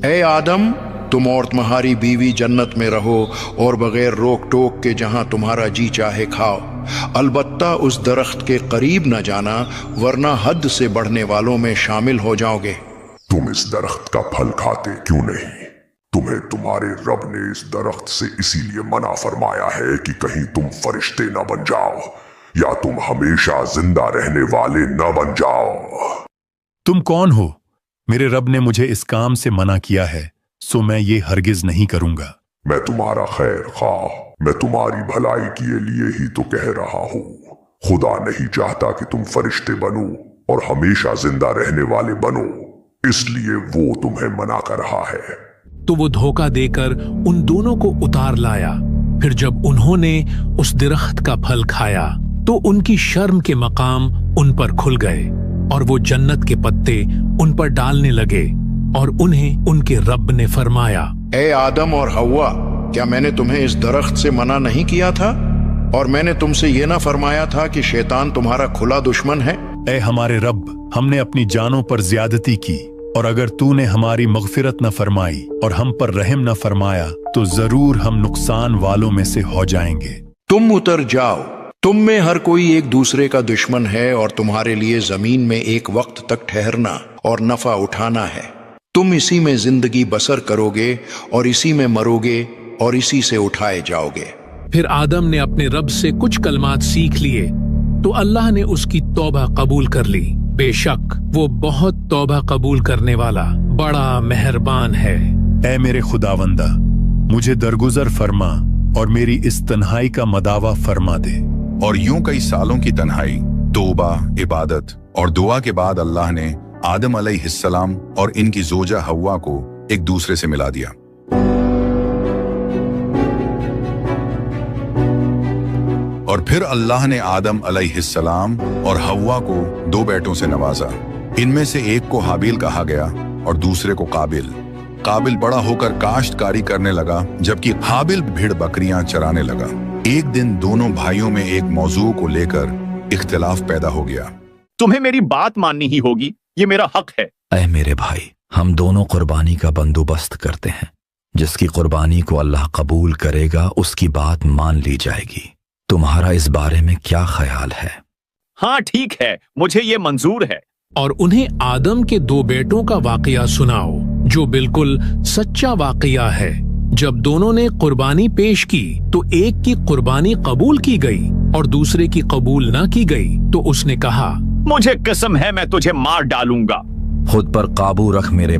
اے آدم، تم اور تمہاری بیوی جنت میں رہو اور بغیر روک ٹوک کے جہاں تمہارا جی چاہے کھاؤ، البتہ اس درخت کے قریب نہ جانا ورنہ حد سے بڑھنے والوں میں شامل ہو جاؤ گے۔ تم اس درخت کا پھل کھاتے کیوں نہیں؟ تمہیں تمہارے رب نے اس درخت سے اسی لیے منع فرمایا ہے کہ کہیں تم فرشتے نہ بن جاؤ یا تم ہمیشہ زندہ رہنے والے نہ بن جاؤ۔ تم کون ہو؟ میرے رب نے مجھے اس کام سے منع کیا ہے، سو میں یہ ہرگز نہیں کروں گا۔ میں تمہارا خیر خواہ، میں تمہاری بھلائی کے لیے ہی تو کہہ رہا ہوں۔ خدا نہیں چاہتا کہ تم فرشتے بنو اور ہمیشہ زندہ رہنے والے بنو، اس لیے وہ تمہیں منع کر رہا ہے۔ تو وہ دھوکہ دے کر ان دونوں کو اتار لایا۔ پھر جب انہوں نے اس درخت کا پھل کھایا تو ان کی شرم کے مقام ان پر کھل گئے اور وہ جنت کے پتے ان پر ڈالنے لگے، اور انہیں ان کے رب نے فرمایا، اے آدم اور حوا، کیا میں نے تمہیں اس درخت سے منع نہیں کیا تھا؟ اور میں نے تم سے یہ نہ فرمایا تھا کہ شیطان تمہارا کھلا دشمن ہے؟ اے ہمارے رب، ہم نے اپنی جانوں پر زیادتی کی، اور اگر تو نے ہماری مغفرت نہ فرمائی اور ہم پر رحم نہ فرمایا تو ضرور ہم نقصان والوں میں سے ہو جائیں گے۔ تم اتر جاؤ، تم میں ہر کوئی ایک دوسرے کا دشمن ہے، اور تمہارے لیے زمین میں ایک وقت تک ٹھہرنا اور نفع اٹھانا ہے۔ تم اسی میں زندگی بسر کرو گے اور اسی میں مرو گے اور اسی سے اٹھائے جاؤ گے۔ پھر آدم نے اپنے رب سے کچھ کلمات سیکھ لیے تو اللہ نے اس کی توبہ قبول کر لی۔ بے شک وہ بہت توبہ قبول کرنے والا بڑا مہربان ہے۔ اے میرے خداوندہ، مجھے درگزر فرما اور میری اس تنہائی کا مداوع فرما دے۔ اور یوں کئی سالوں کی تنہائی، توبہ، عبادت اور دعا کے بعد اللہ نے آدم علیہ السلام اور ان کی زوجہ حوا کو ایک دوسرے سے ملا دیا۔ اور پھر اللہ نے آدم علیہ السلام اور حوا کو دو بیٹوں سے نوازا۔ ان میں سے ایک کو حابیل کہا گیا اور دوسرے کو قابل۔ قابل بڑا ہو کر کاشتکاری کرنے لگا، جبکہ حابیل بھیڑ بکریاں چرانے لگا۔ ایک دن دونوں بھائیوں میں ایک موضوع کو لے کر اختلاف پیدا ہو گیا۔ تمہیں میری بات ماننی ہی ہوگی، یہ میرا حق ہے۔ اے میرے بھائی، ہم دونوں قربانی کا بندوبست کرتے ہیں۔ جس کی قربانی کو اللہ قبول کرے گا اس کی بات مان لی جائے گی۔ تمہارا اس بارے میں کیا خیال ہے؟ ہاں ٹھیک ہے، مجھے یہ منظور ہے۔ اور انہیں آدم کے دو بیٹوں کا واقعہ سناؤ جو بالکل سچا واقعہ ہے۔ جب دونوں نے قربانی پیش کی تو ایک کی قربانی قبول کی گئی اور دوسرے کی قبول نہ کی گئی، تو اس نے کہا، مجھے قسم ہے میں تجھے مار ڈالوں گا۔ خود پر قابو رکھ میرے